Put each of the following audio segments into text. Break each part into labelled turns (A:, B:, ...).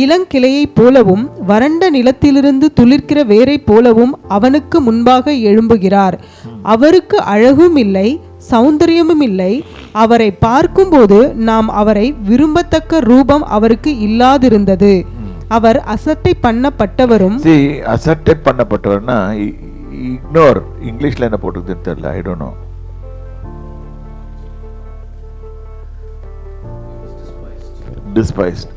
A: இளங்கிளையைப் போலவும் வறண்ட நிலத்திலிருந்து துளிர்க்கிற வேரைப் போலவும் அவனுக்கு முன்பாக எழும்புகிறார். அவருக்கு அழகும் இல்லை, சௌந்தரியமும் இல்லை. அவரை பார்க்கும்போது நாம் அவரை விரும்பத்தக்க ரூபம் அவருக்கு இல்லாதிருந்தது. அவர் அசட்டை பண்ணப்பட்டவரும்.
B: அசட்டை பண்ணப்பட்டவர்னா இக்னோர், இங்கிலீஷ்ல என்ன போட்டுக்குதுன்னு தெரியல, I don't know. Despised.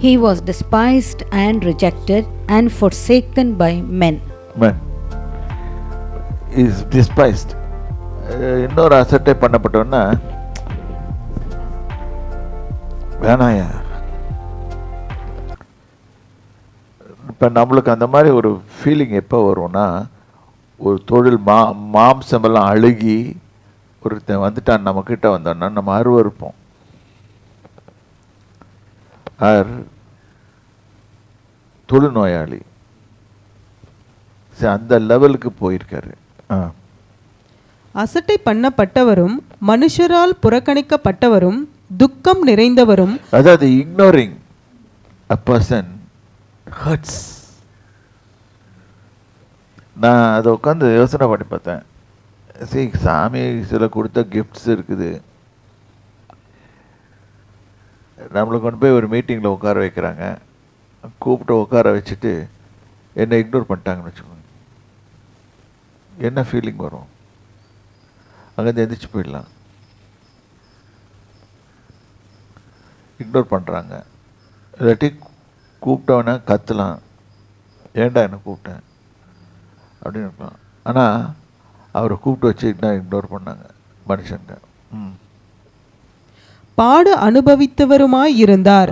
C: He was despised and rejected and forsaken by men.
B: Men is despised. இன்னொரு அசட்டை பண்ணப்பட்டவன்னா வேணாயா. இப்போ நம்மளுக்கு அந்த மாதிரி ஒரு ஃபீலிங் எப்போ வரும்னா, ஒரு தொழில் மாம்சமெல்லாம் அழுகி ஒருத்தன் வந்துட்டான் நம்மக்கிட்ட வந்தோன்னா நம்ம அருவருப்போம். தொழுநோயாளி அந்த லெவலுக்கு போயிருக்காரு.
A: அசட்டை பண்ணப்பட்டவரும் மனுஷரால் புறக்கணிக்கப்பட்டவரும் துக்கம் நிறைந்தவரும்.
B: அதாவது இக்னோரிங் a person hurts. நான் அதை உட்காந்து யோசனை பண்ணி பார்த்தேன். சரி, சாமி சில கொடுத்த கிஃப்ட்ஸ் இருக்குது. நம்மளை கொண்டு போய் ஒரு மீட்டிங்கில் உட்கார வைக்கிறாங்க. கூப்பிட்டு உட்கார வச்சுட்டு என்னை இக்னோர் பண்ணிட்டாங்கன்னு வச்சுக்கோங்க, என்ன ஃபீலிங் வரும்? அங்கேருந்து எந்திரிச்சு போயிடலாம். இக்னோர் பண்ணுறாங்க. இல்லாட்டி கூப்பிட்டவன கத்தலாம், ஏன்டா என்ன கூப்பிட்டேன் அப்படின்னு இருக்கலாம். ஆனால் அவரை கூப்பிட்டு வச்சு தான் இக்னோர் பண்ணாங்க மனுஷங்க.
A: பாடு அனுபவித்தவருமாய் இருந்தார்.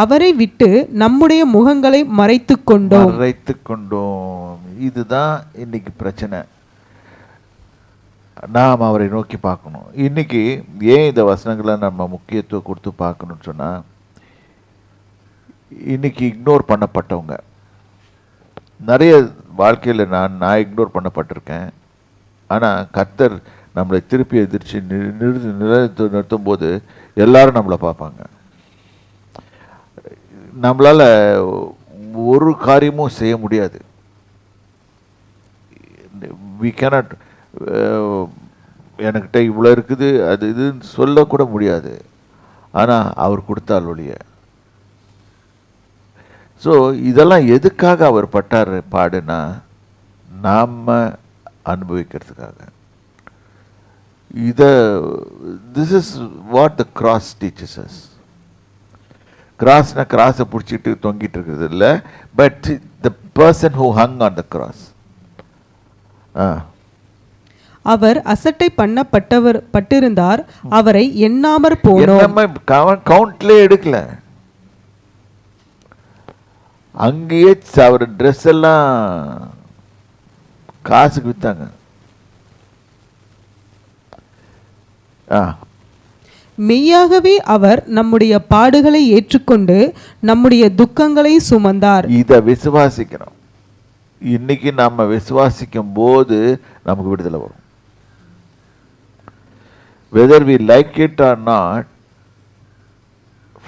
A: அவரை விட்டு நம்முடைய முகங்களை மறைத்து கொண்டோம்.
B: இதுதான் இன்னைக்கு பிரச்சனை. நாம் அவரை நோக்கி பார்க்கணும். இன்னைக்கு ஏன் இந்த வசனங்களை நம்ம முக்கியத்துவம் கொடுத்து பார்க்கணும்னு சொன்னால், இன்னைக்கு இக்னோர் பண்ணப்பட்டவங்க நிறைய வாழ்க்கையில் நான் இக்னோர் பண்ணப்பட்டிருக்கேன். ஆனால் கர்த்தர் நம்மளை திருப்பி எதிர்த்து நிறுத்தும் போது எல்லாரும் நம்மளை பார்ப்பாங்க. நம்மளால் ஒரு காரியமும் செய்ய முடியாது. we cannot என்கிட்ட இவ்வளோ இருக்குது அது இதுன்னு சொல்லக்கூட முடியாது. ஆனால் அவர் கொடுத்தால் ஒழிய. ஸோ இதெல்லாம் எதுக்காக அவர் பட்டார் பாடுனா, நாம் அனுபவிக்கிறதுக்காக. This is what the cross teaches us. கிராஸ்னா கிராஸை பிடிச்சிட்டு தொங்கிட்டு இருக்கிறது இல்லை, but the person who hung on the cross.
A: அவர் அசட்டை பட்டிருந்தார், அவரை எண்ணாமற் போனோம்.
B: கவுண்ட்லேயே எடுக்கல. அங்கேயே அவர் ட்ரெஸ் எல்லாம் காசுக்கு வித்தாங்க.
A: மெய்யாகவே அவர் நம்முடைய பாடுகளை ஏற்றுக்கொண்டு நம்முடைய துக்கங்களை சுமந்தார்.
B: இதை விசுவாசிக்கணும். இன்னைக்கு நம்ம விசுவாசிக்கும் போது நமக்கு விடுதலை வரும். whether we like it or not,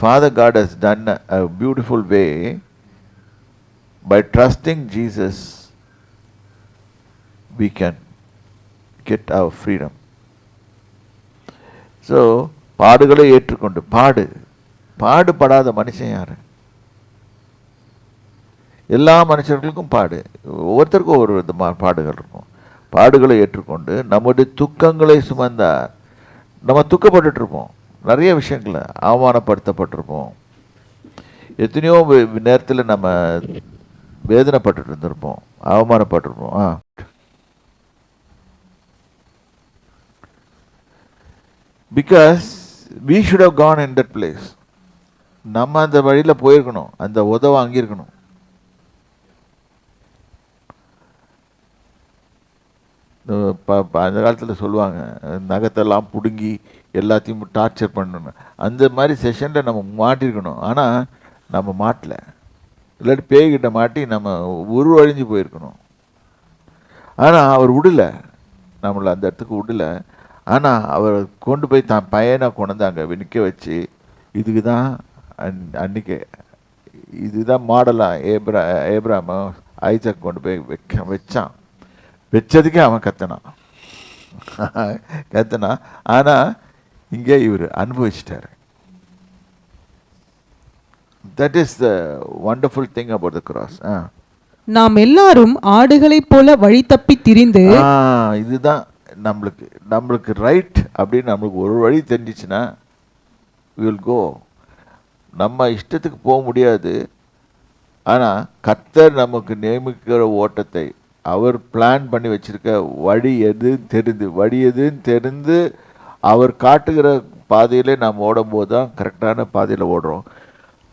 B: Father God has done a beautiful way. By trusting Jesus, we can get our freedom. So பாடுகளை ஏற்றுக்கொண்டு பாடுபடாத மனுஷன் யாரு? எல்லா மனுஷர்களுக்கும் ஒவ்வொருத்தருக்கும் ஒவ்வொரு விதமான பாடுகள் இருக்கும். பாடுகளை ஏற்றுக்கொண்டு நம்முடைய துக்கங்களை சுமந்தார். நம்ம துக்கப்பட்டு இருப்போம், நிறைய விஷயங்களை அவமானப்படுத்தப்பட்டிருப்போம், எத்தனையோ நேரத்தில் நம்ம வேதனைப்பட்டு இருந்திருப்போம், அவமானப்பட்டிருப்போம். Because we should have gone in that place. நம்ம அந்த வழியில் போயிருக்கணும், அந்த உதவ வாங்கியிருக்கணும். அந்த காலத்தில் சொல்லுவாங்க, நகத்தெல்லாம் பிடுங்கி எல்லாத்தையும் டார்ச்சர் பண்ணணும். அந்த மாதிரி செஷனில் நம்ம மாட்டிருக்கணும். ஆனால் நம்ம மாட்டல. இல்லாட்டி பேய்கிட்ட மாட்டி நம்ம உருவழிஞ்சு போயிருக்கணும். ஆனால் அவர் விடலை, நம்மளை அந்த இடத்துக்கு விடலை. ஆனால் அவர் கொண்டு போய் தான் பையனை கொண்டு அங்கே நிற்க வச்சு இதுக்கு தான் அன்றைக்கி இதுதான் மாடலாக ஏப்ராம ஐசக் கொண்டு போய் வச்சான். வச்சதுக்கே அவன் கத்தனான். ஆனால் இங்கே இவர் அனுபவிச்சிட்டாரு. That is the wonderful thing about the cross.
A: நாம் எல்லாரும் ஆடுகளைப் போல வழி தப்பி திரிந்து,
B: இதுதான் நம்மளுக்கு ரைட் அப்படின்னு நம்மளுக்கு ஒரு வழி தெரிஞ்சிச்சுன்னா வில் கோ. நம்ம இஷ்டத்துக்கு போக முடியாது. ஆனால் கர்த்தர் நமக்கு நியமிக்கிற ஓட்டத்தை அவர் பிளான் பண்ணி வச்சிருக்க வழி எதுன்னு தெரிந்து அவர் காட்டுகிற பாதையிலே நாம் ஓடும்போது தான் கரெக்டான பாதையில் ஓடுறோம்.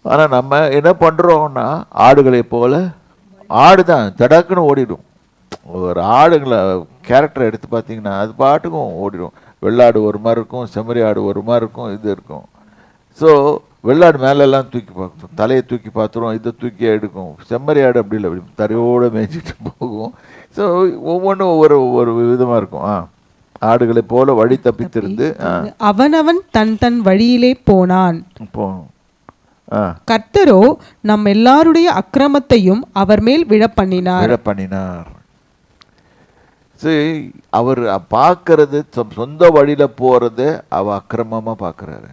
B: ஆனால் நம்ம என்ன பண்ணுறோம்னா ஆடுகளை போல, ஆடு தான் தடக்குன்னு ஓடிடும். ஒரு ஆடுங்களை கேரக்டர் எடுத்து பார்த்தீங்கன்னா அது பாட்டுக்கும் ஓடிடும். வெள்ளாடு ஒரு மாதிரி இருக்கும், செம்மறி ஆடு ஒரு மாதிரி இருக்கும், இது இருக்கும். ஸோ வெள்ளாடு மேலெல்லாம் தூக்கி பார்க்கும், தலையை தூக்கி பார்த்துரும், இதை தூக்கி எடுக்கும். செம்மறி ஆடு அப்படி இல்லை, அப்படி தரையோடு மேய்ச்சிட்டு போகும். ஸோ ஒவ்வொன்றும் ஒவ்வொரு விதமாக இருக்கும். ஆடுகளை போல வழி தப்பித்திருந்து
A: அவனவன் தன் வழியிலே போனான். கர்த்தரோ நம் எல்லாருடைய அக்கிரமத்தையும் அவர் மேல் விழப்பண்ணினார்.
B: அவர் பார்க்கறது சொந்த வழியில போறது அவ அக்கிரமமா பார்க்கிறாரு.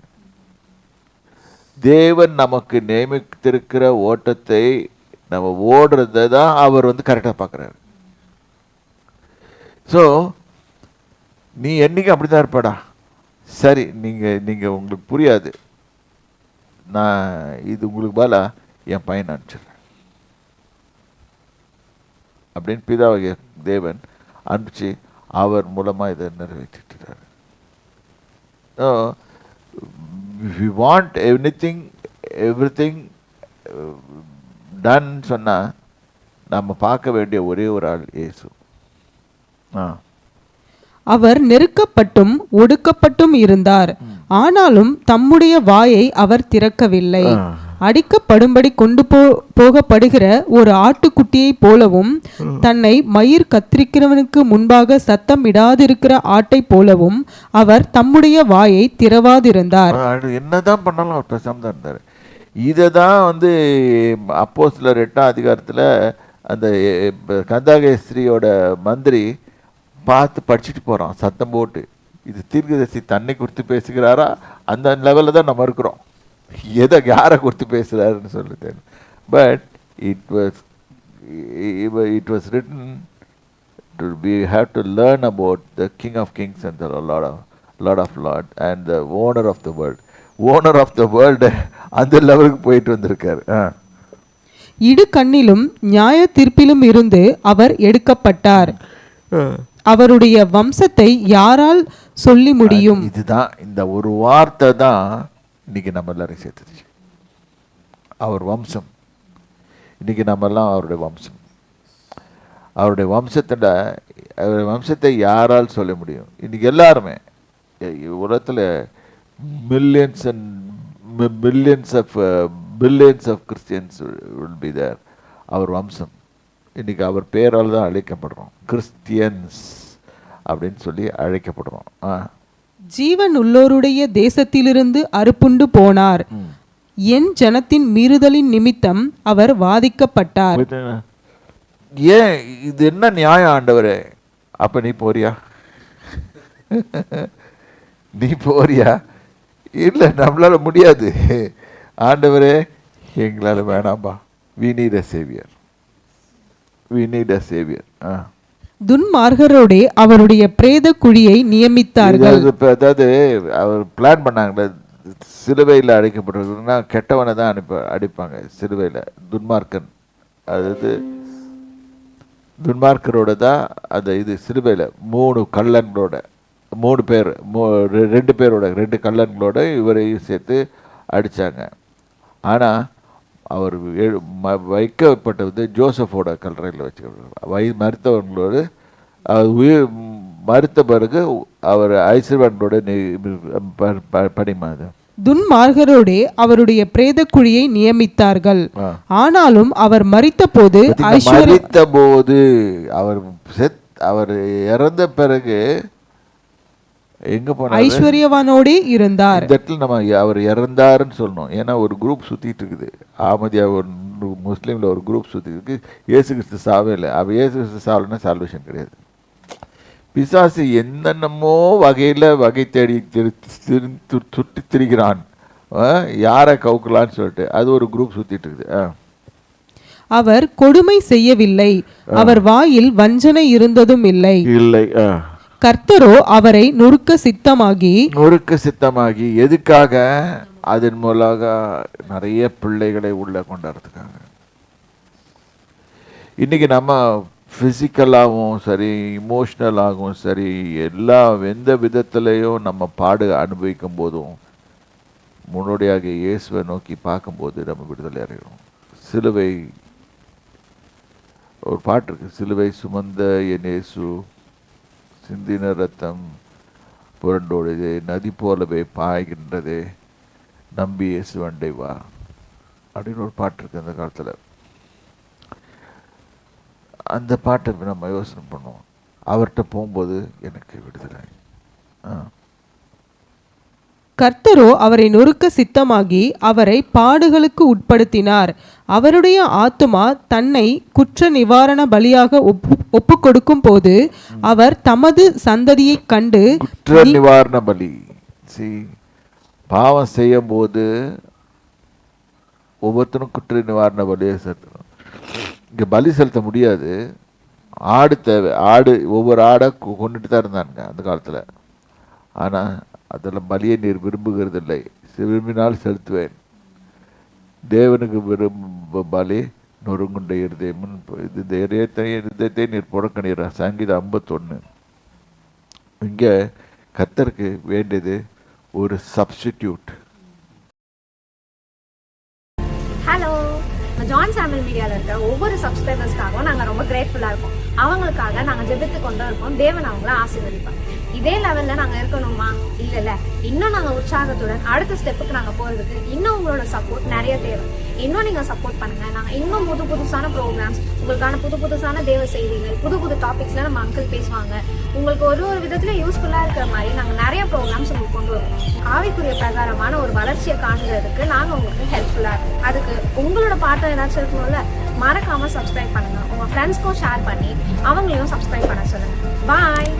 B: தேவன் நமக்கு நியமித்திருக்கிற ஓட்டத்தை நம்ம ஓடுறத தான் அவர் கரெக்டாக பார்க்குறாரு. ஸோ நீ என்னைக்கு அப்படிதான் இருப்படா, சரி நீங்கள் உங்களுக்கு புரியாது, நான் இது உங்களுக்கு பாலா என் பையன் அனுப்பிச்சிடுறேன் அப்படின்னு பிதாவாகிய தேவன் அனுப்பிச்சு அவர் மூலமாக இதை நிறைவேற்றிட்டார். if you want everything done சொன்னால் நம்ம பார்க்க வேண்டிய ஒரே ஒரு ஆள் இயேசு.
A: அவர் நெருக்கப்பட்டும் ஒடுக்கப்பட்டும் இருந்தார், ஆனாலும் தம்முடைய வாயை அவர் திறக்கவில்லை. அடிக்கப்படும்படி கொண்டு போகப்படுகிற ஒரு ஆட்டுக்குட்டியை போலவும், தன்னை மயிர் கத்திரிக்கிறவனுக்கு முன்பாக சத்தம் இடாதிருக்கிற ஆட்டை போலவும் அவர் தம்முடைய வாயை திறவாதிருந்தார்.
B: என்னதான் பண்ணாலும் அவர் பேசாம தான் இருந்தார். இதை தான் அப்போஸ்தலர் 8ஆம் அதிகாரத்தில் அந்த கந்தாகேஸ்திரியோட மந்திரி பார்த்து படிச்சுட்டு போகிறான் சத்தம் போட்டு. இது தீர்க்கதரிசி தன்னை குறித்து பேசுகிறாரா? அந்த லெவலில் தான் நம்ம இருக்கிறோம். யாரை குறித்து பேசுகிறாருன்னு சொல்லுது. But it was written to we have to learn about the King of Kings and the Lord of Lords and the owner of the world. Owner of the world அந்த லெவலுக்கு போயிட்டு வந்திருக்காரு.
A: இடு கண்ணிலும் நியாய தீர்ப்பிலும் இருந்து அவர் எடுக்கப்பட்டார். அவருடைய வம்சத்தை யாரால் சொல்லி முடியும்?
B: இதுதான், இந்த ஒரு வார்த்தை தான் இன்னைக்கு நம்ம எல்லாரும் சேர்த்துச்சு. அவர் வம்சம். இன்னைக்கு நம்ம எல்லாம் அவருடைய வம்சம். அவருடைய வம்சத்தை யாரால் சொல்ல முடியும்? இன்னைக்கு எல்லாருமே உலகத்தில் millions of Christians will be there. அவர் வம்சம். இன்னைக்கு அவர் பேரால் தான் அழைக்கப்படுறோம், கிறிஸ்டியன்ஸ் அப்படின்னு சொல்லி அழைக்கப்படுறோம்.
A: ஜீவன் உள்ளோருடைய தேசத்திலிருந்து அறுப்புண்டு போனார், என் ஜனத்தின் மீறுதலின் நிமித்தம் அவர் வாதிக்கப்பட்டார்.
B: ஏன் இது என்ன நியாயம் ஆண்டவரே? அப்ப நீ போறியா? நீ போறியா? இல்லை, நம்மளால முடியாது. ஆண்டவரே எங்களால் வேணாம்பா. we need a savior.
A: துன்மார்கரோடே அவருடைய பிரேத குழியை நியமித்தார்கள்.
B: அதாவது அவர் பிளான் பண்ணாங்களே, சிலுவையில் அடைக்கப்படுறதுன்னா கெட்டவனை தான் அடிப்பாங்க சிலுவையில். துன்மார்க்கன், அதாவது துன்மார்க்கரோட தான் அந்த இது சிலுவையில் 3 கள்ளங்களோட 2 பேரோட 2 கள்ளங்களோட இவரையும் சேர்த்து அடித்தாங்க. ஆனால் அவர் வைக்கப்பட்டது ஜோசஃபோட கல்லறையில் வச்சுக்கிறார். மருத்துவங்களோடு உயிர் மறுத்த பிறகு அவர் ஐஸ்வர்யங்களோட படிமாது.
A: துன்மார்கரோடே அவருடைய பிரேத குழியை நியமித்தார்கள், ஆனாலும் அவர் மரித்தபோது அவர்
B: இறந்த பிறகு எங்க போனாரு?
A: ஐஸ்வர்யவானோடே இருந்தார்.
B: இந்த இடத்துல நம்ம அவர் இறந்தாருன்னு சொல்லணும். ஏன்னா ஒரு குரூப் சுத்திட்டு இருக்குது. ஆமதியா ஒரு முஸ்லீம்ல ஒரு குரூப் சுத்திட்டு இருக்கு. இயேசு கிறிஸ்து சாவே இல்லை. அவர் இயேசு கிறிஸ்து சாவலைன்னா சால்வேஷன் கிடையாது. பிசாசு என்னென்னமோ வகையில் வகை தேடி சுற்றி திரிகிறான். யாரை கவுக்கலான்னு சொல்லிட்டு அது ஒரு குரூப் சுத்திட்டு இருக்குது.
A: அவர் கொடுமை செய்யவில்லை, அவர் வாயில் வஞ்சனை இருந்ததும் இல்லை. கர்த்தரோ அவரை நொறுக்க சித்தமாகி எதுக்காக? அதன் மூலமாக நிறைய பிள்ளைகளை உள்ள கொண்டாடுறதுக்காக. இன்னைக்கு நம்ம ஃபிசிக்கலாகவும் சரி, இமோஷ்னலாகவும் சரி, எந்த விதத்திலையும் நம்ம பாடு அனுபவிக்கும் போதும் முன்னோடியாக இயேசுவை நோக்கி பார்க்கும்போது நம்ம விடுதலை அடைகிறோம். சிலுவை ஒரு பாட்டு இருக்கு, சிலுவை சுமந்த என் இயேசு சிந்தின ரத்தம் புரண்டோடுதே, நதி போலவே பாய்கின்றதே, நம்பி இயேசு வண்டை வா அப்படின்னு ஒரு பாட்டு இருக்கு அந்த காலத்தில். அந்த பாட்டை நம்ம யோசனை பண்ணுவோம். அவர்கிட்ட போகும்போது எனக்கு விடுதலை. கர்த்தரோ அவரை நொறுக்க சித்தமாகி அவரை பாடுகளுக்கு உட்படுத்தினார். அவருடைய ஆத்துமா தன்னை குற்ற நிவாரண பலியாக ஒப்பு கொடுக்கும் போது அவர் தமது சந்ததியை கண்டு.
B: குற்ற நிவாரண பலி, பாவம் செய்யும் போது ஒவ்வொருத்தரும் குற்ற நிவாரண பலியை செலுத்தணும். இங்கே பலி செலுத்த முடியாது. ஆடு தேவை. ஒவ்வொரு ஆடை கொண்டுட்டு தான் இருந்தாங்க அந்த காலத்தில். ஆனால் அதில் பலியை நீர் விரும்புகிறது இல்லை, விரும்பினால் செலுத்துவேன். தேவனுக்கு பலி நொறுங்குண்ட இருதயமும் இந்த இருதயத்தை நீர் புறக்கணிற. சங்கீதம் 51. இங்கே கர்த்தருக்கு வேண்டியது ஒரு சப்ஸ்டிடியூட்.
D: ஹலோ, ஜான் சாமுவேல் மீடியாவில் இருக்க ஒவ்வொரு சப்ஸ்கிரைபர்ஸ்க்காகவும் நாங்கள் ரொம்ப கிரேட்ஃபுல்லாக இருக்கோம். அவங்களுக்காக நாங்கள் ஜெபித்து கொண்டு இருக்கோம். தேவன் அவங்கள ஆசீர்வதிப்பாங்க. இதே லெவலில் நாங்கள் இருக்கணுமா? இல்லைல்ல, இன்னும் நாங்கள் உற்சாகத்துடன் அடுத்த ஸ்டெப்புக்கு நாங்கள் போகிறதுக்கு இன்னும் உங்களோட சப்போர்ட் நிறைய தேவை. இன்னும் நீங்கள் சப்போர்ட் பண்ணுங்கள். நாங்கள் இன்னும் புதுசான ப்ரோக்ராம்ஸ், உங்களுக்கான புதுசான தேவ செய்திகள், புது டாபிக்ஸில் நம்ம அங்கிள் பேசுவாங்க. உங்களுக்கு ஒரு விதத்தில் யூஸ்ஃபுல்லாக இருக்கிற மாதிரி நாங்கள் நிறைய ப்ரோக்ராம்ஸ் உங்களுக்கு கொண்டு வருவோம். ஆவிக்குரிய பிரகாரமான ஒரு வளர்ச்சியை காணுறதுக்கு நாங்கள் உங்களுக்கு ஹெல்ப்ஃபுல்லாக இருக்கும். அதுக்கு உங்களோட பாட்டை ஏதாச்சும் இருக்கணும்ல, மறக்காமல் சப்ஸ்கிரைப் பண்ணுங்கள். உங்கள் ஃப்ரெண்ட்ஸ்க்கும் ஷேர் பண்ணி அவங்களையும் சப்ஸ்கிரைப் பண்ண சொல்லுங்கள். பாய்.